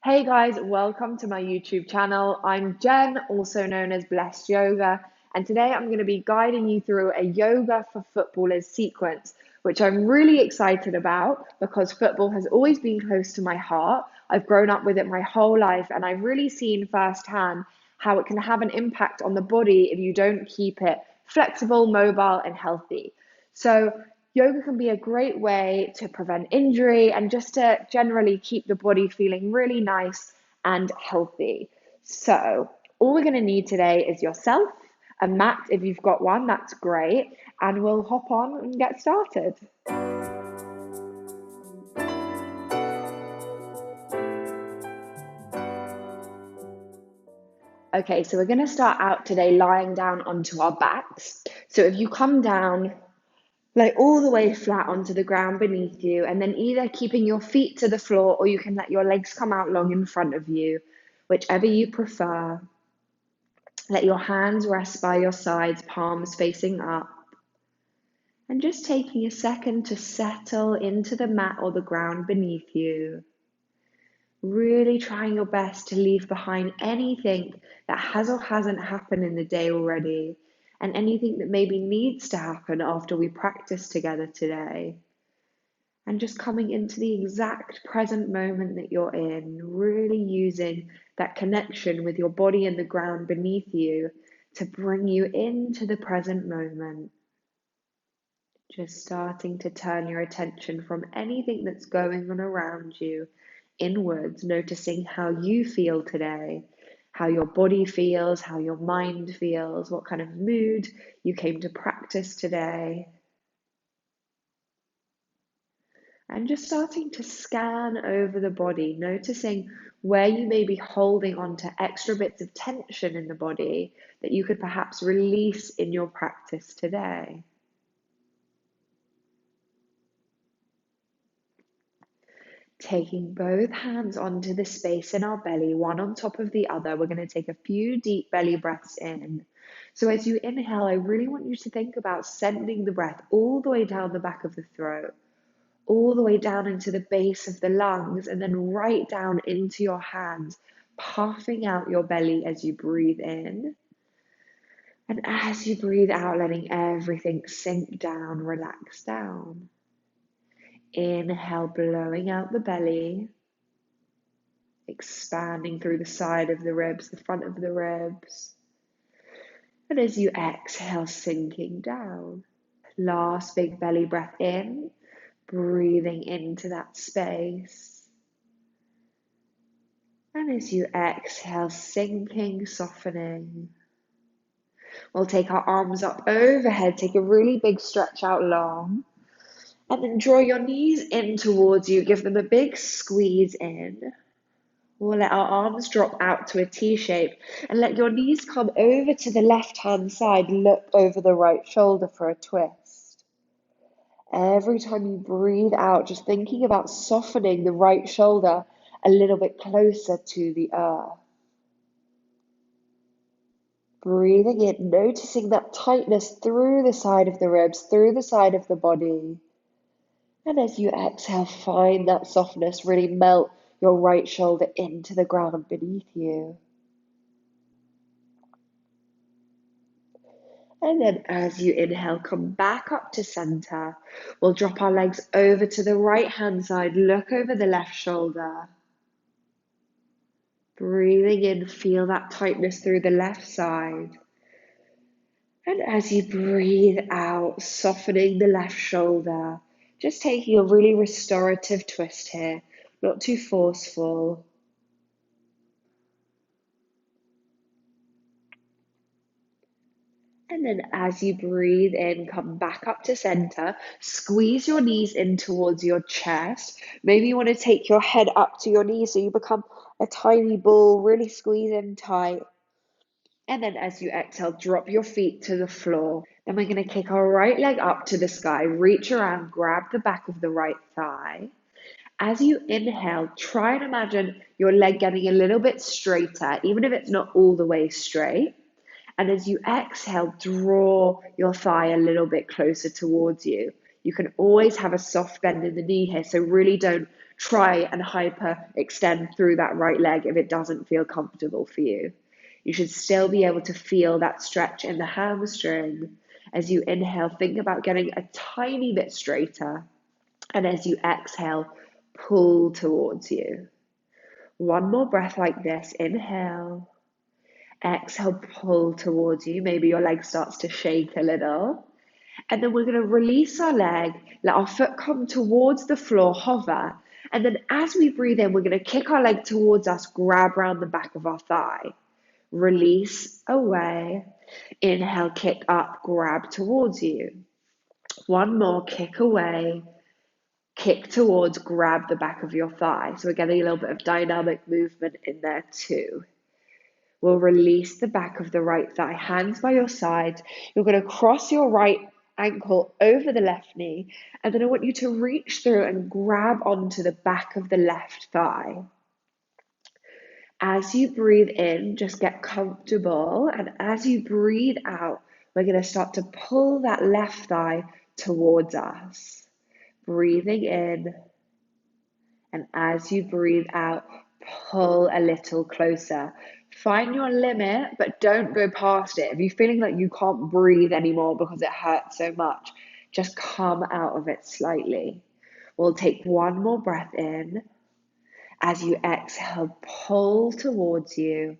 Hey guys, welcome to my YouTube channel. I'm Jen, also known as Blessed Yoga, and today I'm going to be guiding you through a yoga for footballers sequence, which I'm really excited about because football has always been close to my heart. I've grown up with it my whole life, and I've really seen firsthand how it can have an impact on the body if you don't keep it flexible, mobile, and healthy. So, yoga can be a great way to prevent injury and just to generally keep the body feeling really nice and healthy. So, all we're going to need today is yourself, a mat if you've got one, that's great, and we'll hop on and get started. Okay, so we're going to start out today lying down onto our backs. So, if you come down, lay all the way flat onto the ground beneath you, and then either keeping your feet to the floor or you can let your legs come out long in front of you, whichever you prefer. Let your hands rest by your sides, palms facing up, and just taking a second to settle into the mat or the ground beneath you. Really trying your best to leave behind anything that has or hasn't happened in the day already, and anything that maybe needs to happen after we practice together today. And just coming into the exact present moment that you're in, really using that connection with your body and the ground beneath you to bring you into the present moment. Just starting to turn your attention from anything that's going on around you inwards, noticing how you feel today, how your body feels, how your mind feels, what kind of mood you came to practice today. And just starting to scan over the body, noticing where you may be holding on to extra bits of tension in the body that you could perhaps release in your practice today. Taking both hands onto the space in our belly, one on top of the other, we're going to take a few deep belly breaths in. So as you inhale, I really want you to think about sending the breath all the way down the back of the throat, all the way down into the base of the lungs, and then right down into your hands, puffing out your belly as you breathe in. And as you breathe out, letting everything sink down, relax down. Inhale, blowing out the belly, expanding through the side of the ribs, the front of the ribs. And as you exhale, sinking down. Last big belly breath in, breathing into that space. And as you exhale, sinking, softening. We'll take our arms up overhead, take a really big stretch out long, and then draw your knees in towards you, give them a big squeeze in. We'll let our arms drop out to a T shape and let your knees come over to the left hand side, look over the right shoulder for a twist. Every time you breathe out, just thinking about softening the right shoulder a little bit closer to the earth. Breathing in, noticing that tightness through the side of the ribs, through the side of the body. And as you exhale, find that softness, really melt your right shoulder into the ground beneath you. And then as you inhale, come back up to center. We'll drop our legs over to the right hand side, look over the left shoulder. Breathing in, feel that tightness through the left side. And as you breathe out, softening the left shoulder, just taking a really restorative twist here, not too forceful. And then as you breathe in, come back up to center, squeeze your knees in towards your chest. Maybe you want to take your head up to your knees so you become a tiny ball, really squeeze in tight. And then as you exhale, drop your feet to the floor. Then we're going to kick our right leg up to the sky, reach around, grab the back of the right thigh. As you inhale, try and imagine your leg getting a little bit straighter, even if it's not all the way straight. And as you exhale, draw your thigh a little bit closer towards you. You can always have a soft bend in the knee here, so really don't try and hyper extend through that right leg if it doesn't feel comfortable for you. You should still be able to feel that stretch in the hamstring. As you inhale, think about getting a tiny bit straighter. And as you exhale, pull towards you. One more breath like this. Inhale. Exhale, pull towards you. Maybe your leg starts to shake a little. And then we're going to release our leg, let our foot come towards the floor, hover. And then as we breathe in, we're going to kick our leg towards us, grab around the back of our thigh. Release away. Inhale, kick up, grab towards you. One more, kick away. Kick towards, grab the back of your thigh. So we're getting a little bit of dynamic movement in there too. We'll release the back of the right thigh, hands by your side. You're going to cross your right ankle over the left knee, and then I want you to reach through and grab onto the back of the left thigh. As you breathe in, just get comfortable, and as you breathe out, we're going to start to pull that left thigh towards us. Breathing in, and as you breathe out, pull a little closer. Find your limit, but don't go past it. If you're feeling like you can't breathe anymore because it hurts so much, just come out of it slightly. We'll take one more breath in. As you exhale, pull towards you.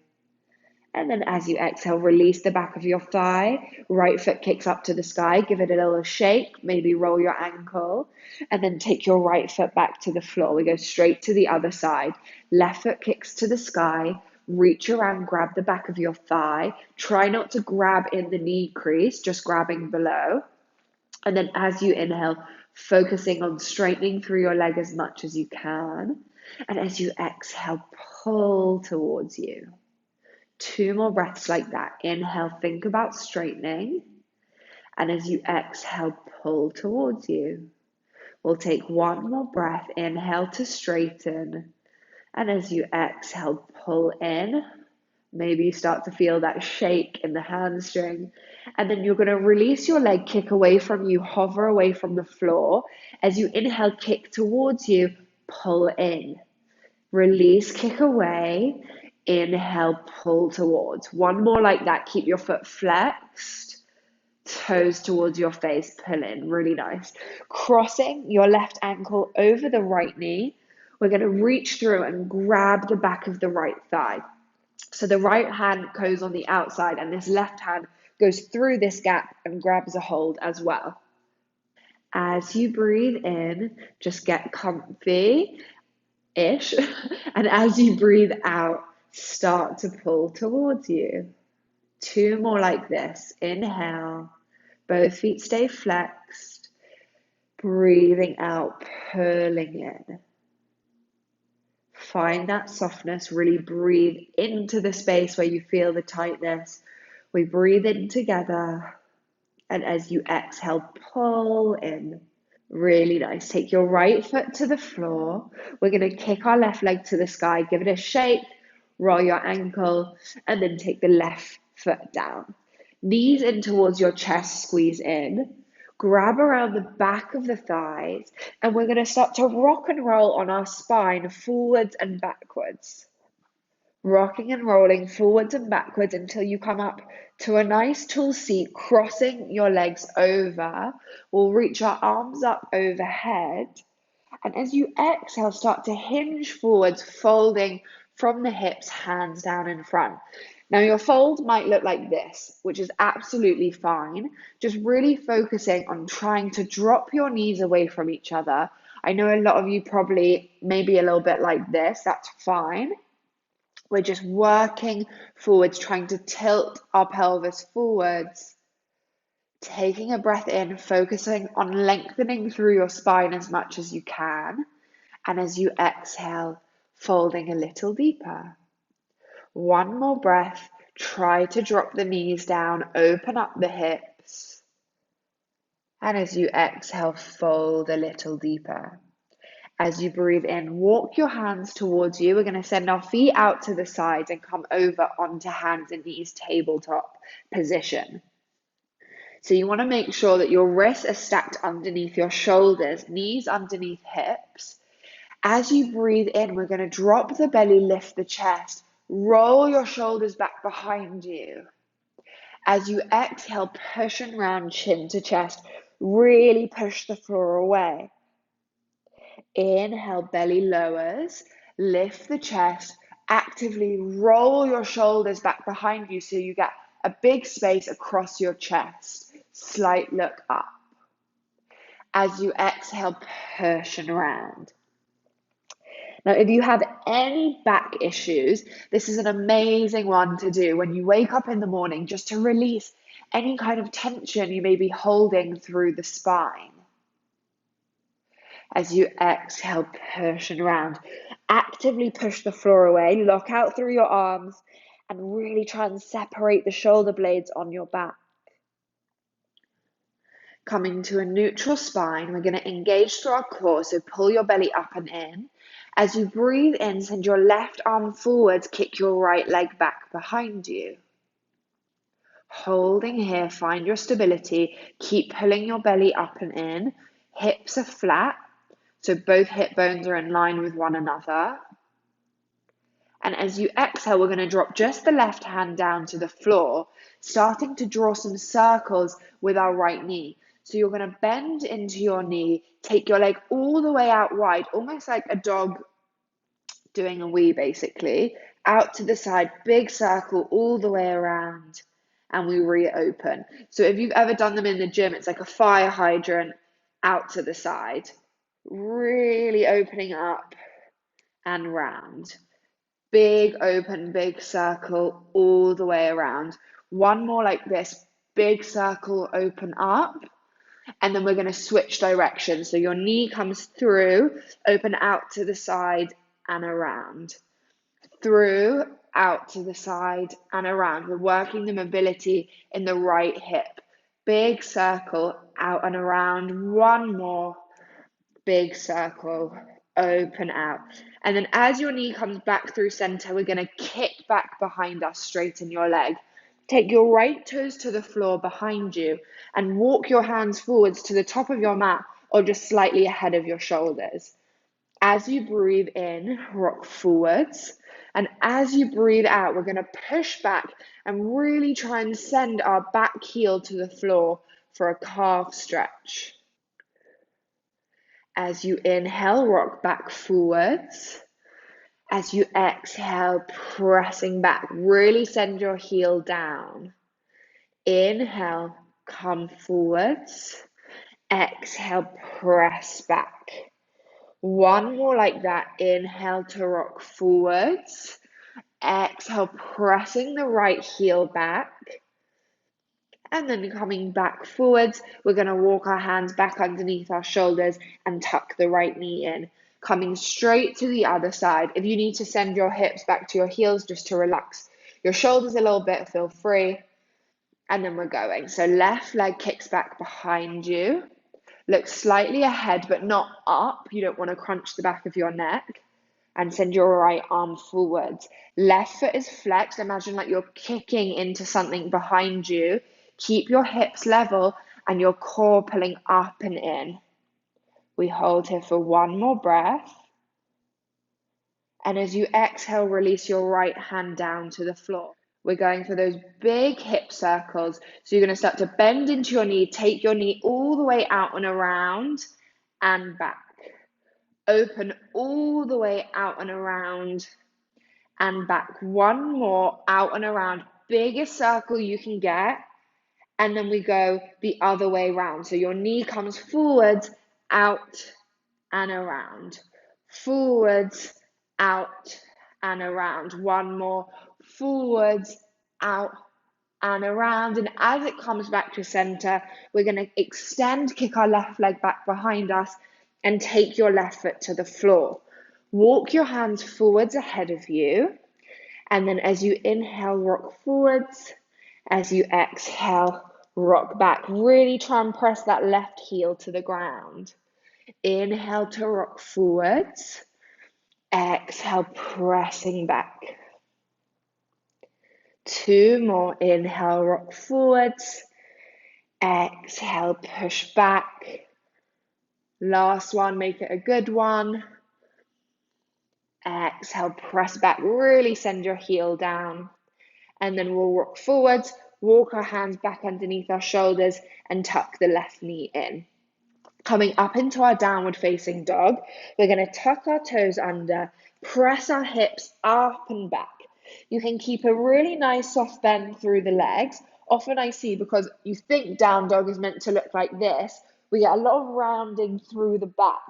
And then as you exhale, release the back of your thigh. Right foot kicks up to the sky. Give it a little shake. Maybe roll your ankle. And then take your right foot back to the floor. We go straight to the other side. Left foot kicks to the sky. Reach around, grab the back of your thigh. Try not to grab in the knee crease, just grabbing below. And then as you inhale, focusing on straightening through your leg as much as you can. And as you exhale, pull towards you. 2 more breaths like that. Inhale, think about straightening. And as you exhale, pull towards you. We'll take 1 more breath. Inhale to straighten. And as you exhale, pull in. Maybe you start to feel that shake in the hamstring. And then you're going to release your leg, kick away from you, hover away from the floor. As you inhale, kick towards you, pull in. Release, kick away. Inhale, pull towards. 1 more like that. Keep your foot flexed. Toes towards your face, pull in. Really nice. Crossing your left ankle over the right knee. We're going to reach through and grab the back of the right thigh. So the right hand goes on the outside and this left hand goes through this gap and grabs a hold as well. As you breathe in, just get comfy-ish. And as you breathe out, start to pull towards you. 2 more like this. Inhale. Both feet stay flexed. Breathing out, pulling in. Find that softness. Really breathe into the space where you feel the tightness. We breathe in together. And as you exhale, pull in. Really nice. Take your right foot to the floor. We're going to kick our left leg to the sky. Give it a shake. Roll your ankle. And then take the left foot down. Knees in towards your chest. Squeeze in. Grab around the back of the thighs. And we're going to start to rock and roll on our spine forwards and backwards. Rocking and rolling forwards and backwards until you come up to a nice tall seat, crossing your legs over. We'll reach our arms up overhead. And as you exhale, start to hinge forwards, folding from the hips, hands down in front. Now your fold might look like this, which is absolutely fine. Just really focusing on trying to drop your knees away from each other. I know a lot of you probably maybe a little bit like this. That's fine. We're just working forwards, trying to tilt our pelvis forwards. Taking a breath in, focusing on lengthening through your spine as much as you can. And as you exhale, folding a little deeper. 1 more breath. Try to drop the knees down, open up the hips. And as you exhale, fold a little deeper. As you breathe in, walk your hands towards you. We're going to send our feet out to the sides and come over onto hands and knees, tabletop position. So you want to make sure that your wrists are stacked underneath your shoulders, knees underneath hips. As you breathe in, we're going to drop the belly, lift the chest, roll your shoulders back behind you. As you exhale, push and round, chin to chest, really push the floor away. Inhale, belly lowers, lift the chest, actively roll your shoulders back behind you so you get a big space across your chest. Slight look up. As you exhale, push and round. Now, if you have any back issues, this is an amazing one to do when you wake up in the morning, just to release any kind of tension you may be holding through the spine. As you exhale, push and round. Actively push the floor away, lock out through your arms, and really try and separate the shoulder blades on your back. Coming to a neutral spine, we're going to engage through our core, so pull your belly up and in. As you breathe in, send your left arm forwards, kick your right leg back behind you. Holding here, find your stability, keep pulling your belly up and in. Hips are flat, so both hip bones are in line with one another. And as you exhale, we're going to drop just the left hand down to the floor, starting to draw some circles with our right knee. So you're going to bend into your knee, take your leg all the way out wide, almost like a dog doing a wee basically, out to the side, big circle all the way around, and we reopen. So if you've ever done them in the gym, it's like a fire hydrant out to the side, really opening up and round. Big open, big circle all the way around. One more like this, big circle, open up. And then we're going to switch directions. So your knee comes through, open out to the side and around. Through, out to the side and around. We're working the mobility in the right hip. Big circle, out and around. One more. Big circle, open out. And then as your knee comes back through center, we're going to kick back behind us, straighten your leg. Take your right toes to the floor behind you and walk your hands forwards to the top of your mat or just slightly ahead of your shoulders. As you breathe in, rock forwards. And as you breathe out, we're going to push back and really try and send our back heel to the floor for a calf stretch. As you inhale, rock back forwards. As you exhale, pressing back, really send your heel down. Inhale, come forwards. Exhale, press back. One more like that. Inhale to rock forwards. Exhale, pressing the right heel back. And then coming back forwards, we're going to walk our hands back underneath our shoulders and tuck the right knee in. Coming straight to the other side. If you need to send your hips back to your heels just to relax your shoulders a little bit, feel free. And then we're going. So left leg kicks back behind you. Look slightly ahead, but not up. You don't want to crunch the back of your neck. And send your right arm forwards. Left foot is flexed. Imagine like you're kicking into something behind you. Keep your hips level and your core pulling up and in. We hold here for one more breath. And as you exhale, release your right hand down to the floor. We're going for those big hip circles. So you're going to start to bend into your knee, take your knee all the way out and around and back. Open all the way out and around and back. One more, out and around, biggest circle you can get. And then we go the other way around. So your knee comes forwards, out and around. Forwards, out and around. One more, forwards, out and around. And as it comes back to center, we're going to extend, kick our left leg back behind us and take your left foot to the floor. Walk your hands forwards ahead of you. And then as you inhale, rock forwards. As you exhale, rock back. Really try and press that left heel to the ground. Inhale to rock forwards. Exhale, pressing back. Two more. Inhale, rock forwards. Exhale, push back. Last one, make it a good one. Exhale, press back, really send your heel down. And then we'll rock forwards, walk our hands back underneath our shoulders and tuck the left knee in. Coming up into our downward facing dog, we're going to tuck our toes under, press our hips up and back. You can keep a really nice soft bend through the legs. Often I see, because you think down dog is meant to look like this, we get a lot of rounding through the back.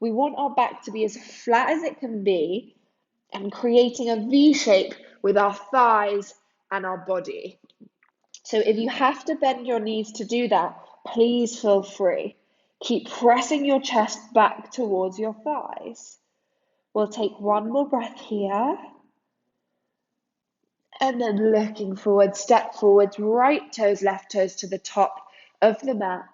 We want our back to be as flat as it can be and creating a V shape with our thighs and our body. So if you have to bend your knees to do that, please feel free. Keep pressing your chest back towards your thighs. We'll take one more breath here. And then looking forward, step forwards, right toes, left toes to the top of the mat.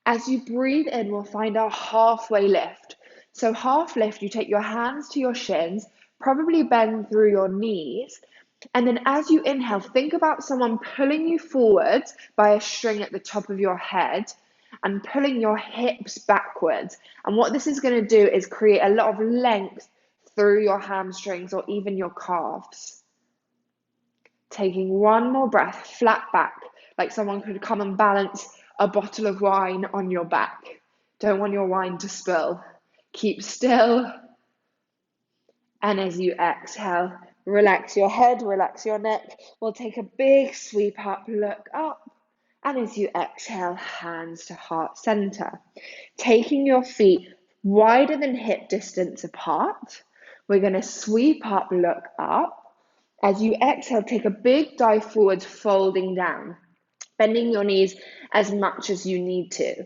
As you breathe in, we'll find our halfway lift. So half lift, you take your hands to your shins, probably bend through your knees. And then as you inhale, think about someone pulling you forwards by a string at the top of your head and pulling your hips backwards. And what this is going to do is create a lot of length through your hamstrings or even your calves. Taking one more breath, flat back, like someone could come and balance a bottle of wine on your back. Don't want your wine to spill. Keep still. And as you exhale, relax your head, relax your neck. We'll take a big sweep up, look up. And as you exhale, hands to heart center. Taking your feet wider than hip distance apart. We're going to sweep up, look up. As you exhale, take a big dive forwards, folding down, bending your knees as much as you need to.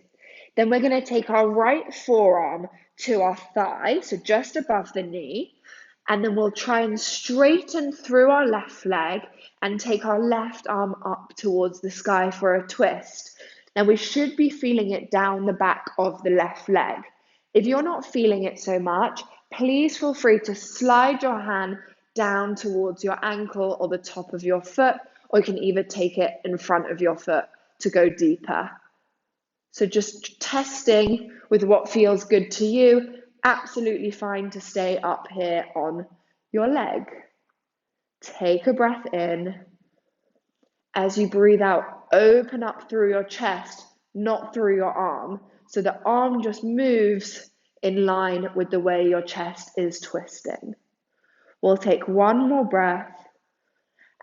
Then we're going to take our right forearm to our thigh, so just above the knee, and then we'll try and straighten through our left leg and take our left arm up towards the sky for a twist. Now we should be feeling it down the back of the left leg. If you're not feeling it so much, please feel free to slide your hand down towards your ankle or the top of your foot, or you can either take it in front of your foot to go deeper. So just testing with what feels good to you. Absolutely fine to stay up here on your leg. Take a breath in. As you breathe out, open up through your chest, not through your arm. So the arm just moves in line with the way your chest is twisting. We'll take one more breath.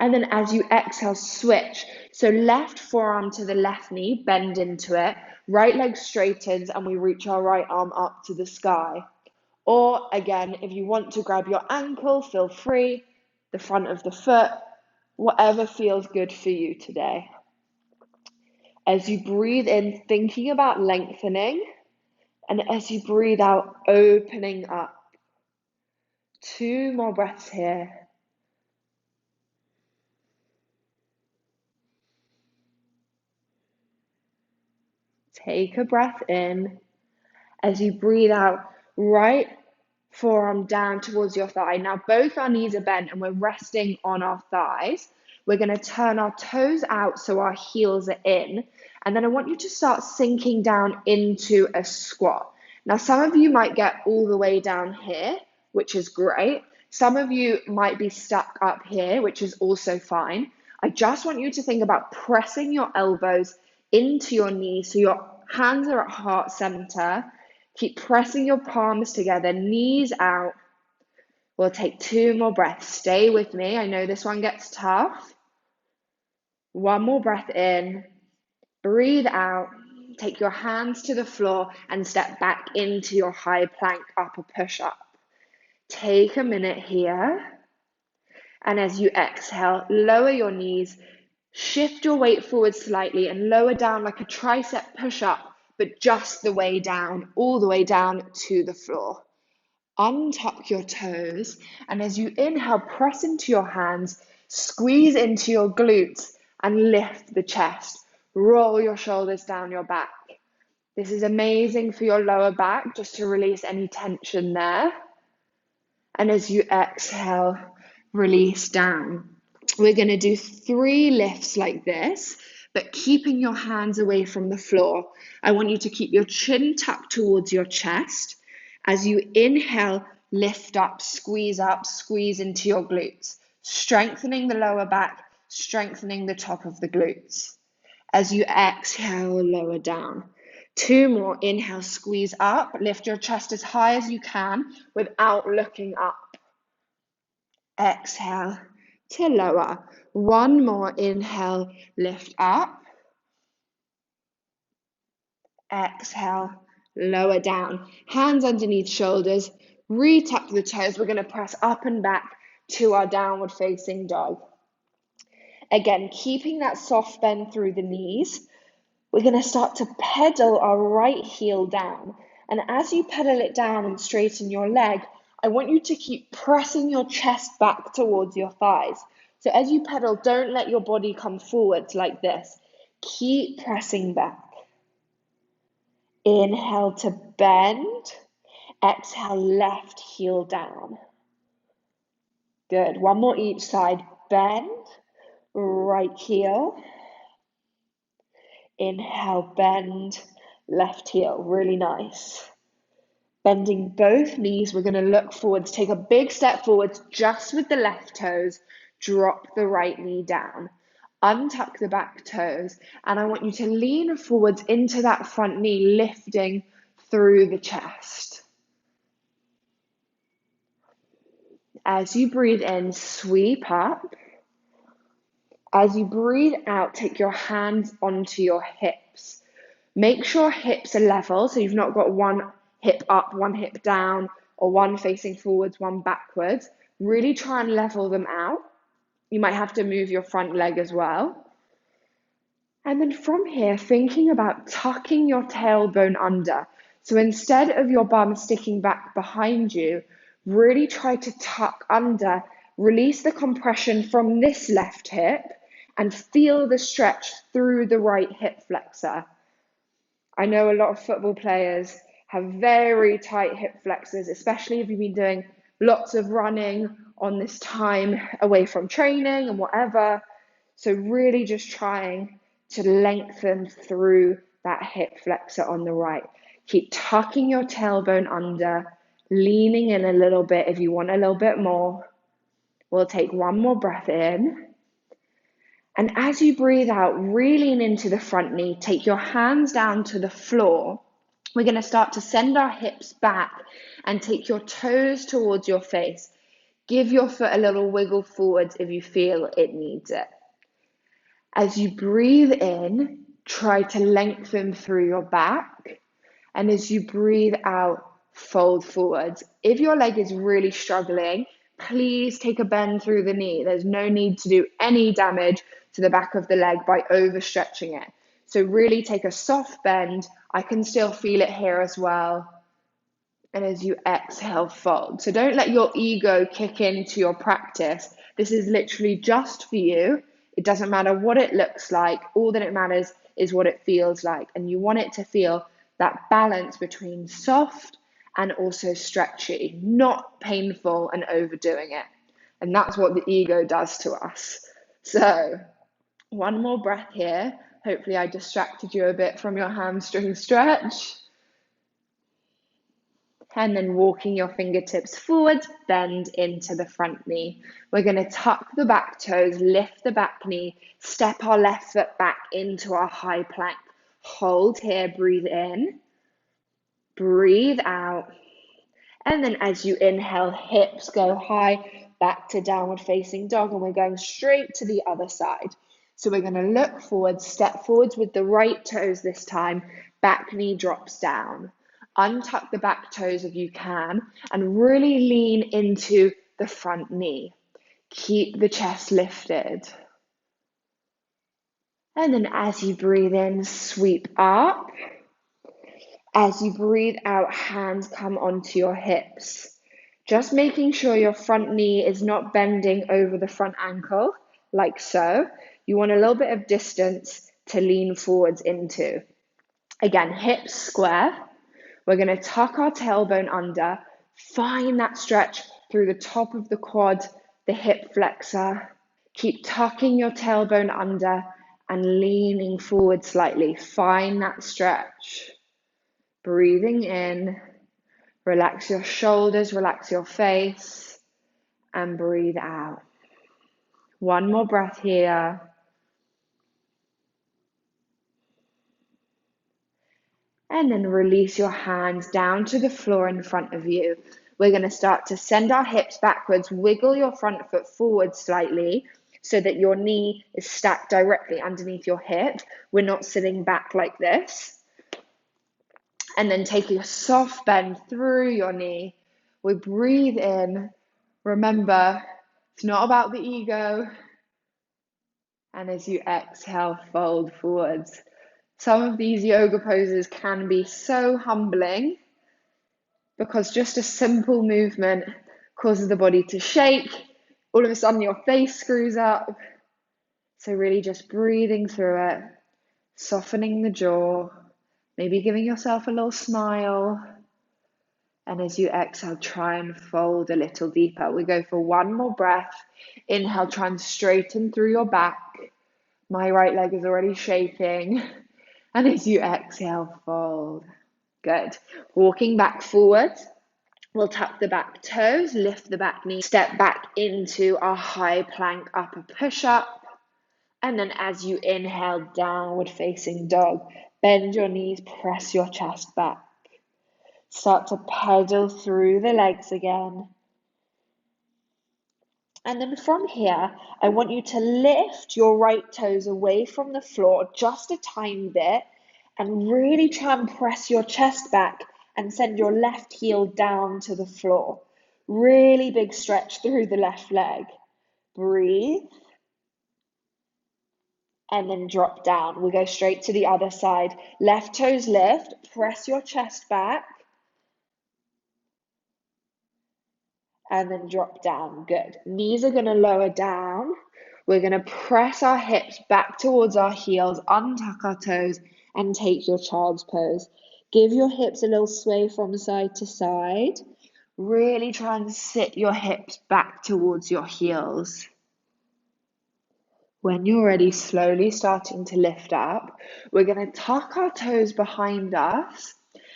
And then as you exhale, switch. So left forearm to the left knee, bend into it. Right leg straightens and we reach our right arm up to the sky. Or again, if you want to grab your ankle, feel free. The front of the foot, whatever feels good for you today. As you breathe in, thinking about lengthening. And as you breathe out, opening up. 2 more breaths here. Take a breath in. As you breathe out, right forearm down towards your thigh. Now both our knees are bent and we're resting on our thighs. We're going to turn our toes out so our heels are in. And then I want you to start sinking down into a squat. Now some of you might get all the way down here, which is great. Some of you might be stuck up here, which is also fine. I just want you to think about pressing your elbows into your knees so your hands are at heart center. Keep pressing your palms together, knees out. We'll take 2 more breaths. Stay with me. I know this one gets tough. 1 more breath in. Breathe out. Take your hands to the floor and step back into your high plank upper push-up. Take a minute here. And as you exhale, lower your knees. Shift your weight forward slightly and lower down like a tricep push-up, but just the way down, all the way down to the floor. Untuck your toes, and as you inhale, press into your hands, squeeze into your glutes, and lift the chest. Roll your shoulders down your back. This is amazing for your lower back, just to release any tension there. And as you exhale, release down. We're going to do 3 lifts like this, but keeping your hands away from the floor. I want you to keep your chin tucked towards your chest. As you inhale, lift up, squeeze into your glutes, strengthening the lower back, strengthening the top of the glutes. As you exhale, lower down. 2 more. Inhale, squeeze up. Lift your chest as high as you can without looking up. Exhale to lower. 1 more. Inhale, lift up. Exhale, lower down. Hands underneath shoulders. Retuck the toes. We're going to press up and back to our downward facing dog. Again, keeping that soft bend through the knees. We're going to start to pedal our right heel down. And as you pedal it down and straighten your leg, I want you to keep pressing your chest back towards your thighs. So as you pedal, don't let your body come forwards like this. Keep pressing back. Inhale to bend. Exhale, left heel down. Good. 1 more each side. Bend. Right heel. Inhale, bend. Left heel. Really nice. Bending both knees, we're going to look forwards. Take a big step forwards just with the left toes. Drop the right knee down. Untuck the back toes. And I want you to lean forwards into that front knee, lifting through the chest. As you breathe in, sweep up. As you breathe out, take your hands onto your hips. Make sure hips are level, so you've not got one hip up, one hip down, or one facing forwards, one backwards. Really try and level them out. You might have to move your front leg as well. And then from here, thinking about tucking your tailbone under. So instead of your bum sticking back behind you, really try to tuck under, release the compression from this left hip, and feel the stretch through the right hip flexor. I know a lot of football players have very tight hip flexors, especially if you've been doing lots of running on this time away from training and whatever. So really just trying to lengthen through that hip flexor on the right. Keep tucking your tailbone under, leaning in a little bit if you want a little bit more. We'll take 1 more breath in. And as you breathe out, really lean into the front knee. Take your hands down to the floor. We're going to start to send our hips back and take your toes towards your face. Give your foot a little wiggle forwards if you feel it needs it. As you breathe in, try to lengthen through your back. And as you breathe out, fold forwards. If your leg is really struggling, please take a bend through the knee. There's no need to do any damage to the back of the leg by overstretching it. So really take a soft bend. I can still feel it here as well. And as you exhale, fold. So don't let your ego kick into your practice. This is literally just for you. It doesn't matter what it looks like. All that it matters is what it feels like. And you want it to feel that balance between soft and also stretchy, not painful and overdoing it. And that's what the ego does to us. So 1 more breath here. Hopefully I distracted you a bit from your hamstring stretch. And then walking your fingertips forward, bend into the front knee. We're going to tuck the back toes, lift the back knee, step our left foot back into our high plank. Hold here, breathe in, breathe out. And then as you inhale, hips go high, back to downward facing dog, and we're going straight to the other side. So we're going to look forward, step forwards with the right toes this time, back knee drops down. Untuck the back toes if you can, and really lean into the front knee. Keep the chest lifted. And then as you breathe in, sweep up. As you breathe out, hands come onto your hips. Just making sure your front knee is not bending over the front ankle, like so. You want a little bit of distance to lean forwards into. Again, hips square. We're going to tuck our tailbone under, find that stretch through the top of the quad, the hip flexor. Keep tucking your tailbone under and leaning forward slightly. Find that stretch. Breathing in, Relax your shoulders, relax your face, and breathe out. One more breath here. And then release your hands down to the floor in front of you. We're going to start to send our hips backwards, wiggle your front foot forward slightly so that your knee is stacked directly underneath your hip. We're not sitting back like this. And then take a soft bend through your knee. We breathe in. Remember, it's not about the ego. And as you exhale, fold forwards. Some of these yoga poses can be so humbling because just a simple movement causes the body to shake. All of a sudden your face screws up. So really just breathing through it, softening the jaw, maybe giving yourself a little smile. And as you exhale, try and fold a little deeper. We go for one more breath. Inhale, try and straighten through your back. My right leg is already shaking. And as you exhale, fold. Good. Walking back forward. We'll tuck the back toes, lift the back knee, step back into our high plank upper push-up. And then as you inhale, downward facing dog. Bend your knees, press your chest back. Start to pedal through the legs again. And then from here, I want you to lift your right toes away from the floor just a tiny bit and really try and press your chest back and send your left heel down to the floor. Really big stretch through the left leg. Breathe. And then drop down. We go straight to the other side. Left toes lift, press your chest back. And then drop down. Good. Knees are going to lower down. We're going to press our hips back towards our heels, untuck our toes, and take your child's pose. Give your hips a little sway from side to side. Really try and sit your hips back towards your heels. When you're ready, slowly starting to lift up, we're going to tuck our toes behind us.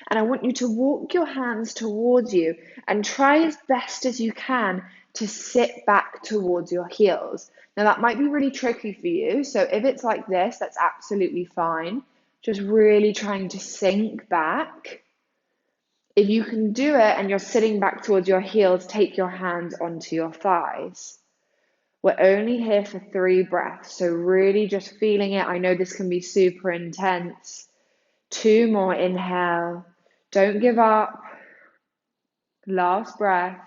And I want you to walk your hands towards you and try as best as you can to sit back towards your heels. Now that might be really tricky for you. So if it's like this, that's absolutely fine. Just really trying to sink back. If you can do it and you're sitting back towards your heels, take your hands onto your thighs. We're only here for 3 breaths, so really just feeling it. I know this can be super intense. 2 more, inhale. Don't give up. Last breath.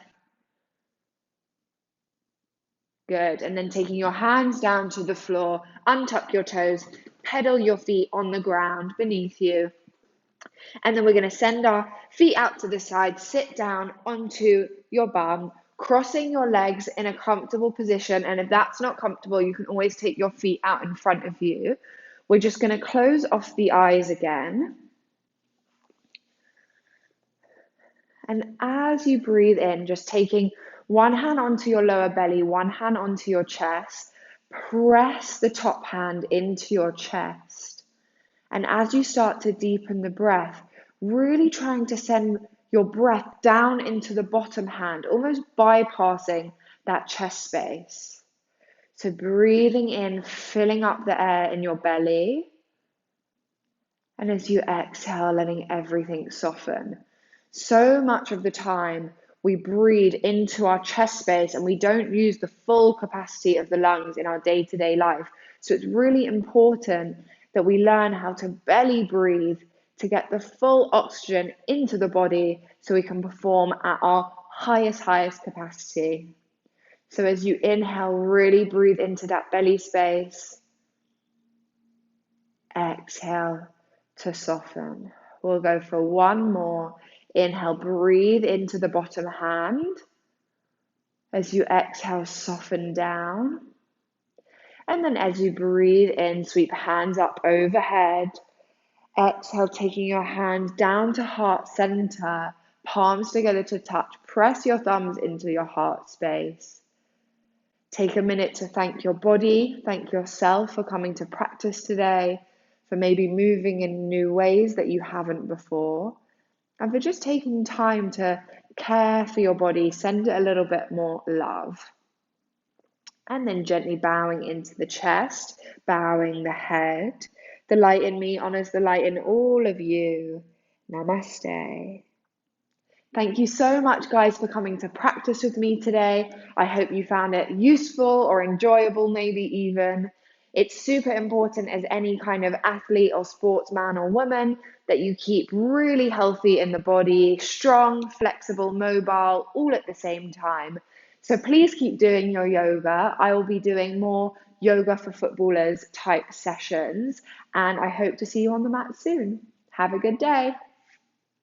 Good. And then taking your hands down to the floor, untuck your toes, pedal your feet on the ground beneath you. And then we're going to send our feet out to the side, sit down onto your bum, crossing your legs in a comfortable position. And if that's not comfortable, you can always take your feet out in front of you. We're just going to close off the eyes again. And as you breathe in, just taking one hand onto your lower belly, one hand onto your chest, press the top hand into your chest. And as you start to deepen the breath, really trying to send your breath down into the bottom hand, almost bypassing that chest space. So breathing in, filling up the air in your belly. And as you exhale, letting everything soften. So much of the time, we breathe into our chest space and we don't use the full capacity of the lungs in our day-to-day life. So it's really important that we learn how to belly breathe to get the full oxygen into the body so we can perform at our highest capacity. So as you inhale, really breathe into that belly space. Exhale to soften. We'll go for one more. Inhale, breathe into the bottom hand. As you exhale, soften down. And then as you breathe in, sweep hands up overhead. Exhale, taking your hands down to heart center, palms together to touch. Press your thumbs into your heart space. Take a minute to thank your body, thank yourself for coming to practice today, for maybe moving in new ways that you haven't before. and for just taking time to care for your body, send it a little bit more love. And then gently bowing into the chest, bowing the head. The light in me honors the light in all of you. Namaste. Thank you so much, guys, for coming to practice with me today. I hope you found it useful or enjoyable, maybe even. It's super important as any kind of athlete or sportsman or woman that you keep really healthy in the body, strong, flexible, mobile, all at the same time. So please keep doing your yoga. I will be doing more yoga for footballers type sessions, and I hope to see you on the mat soon. Have a good day.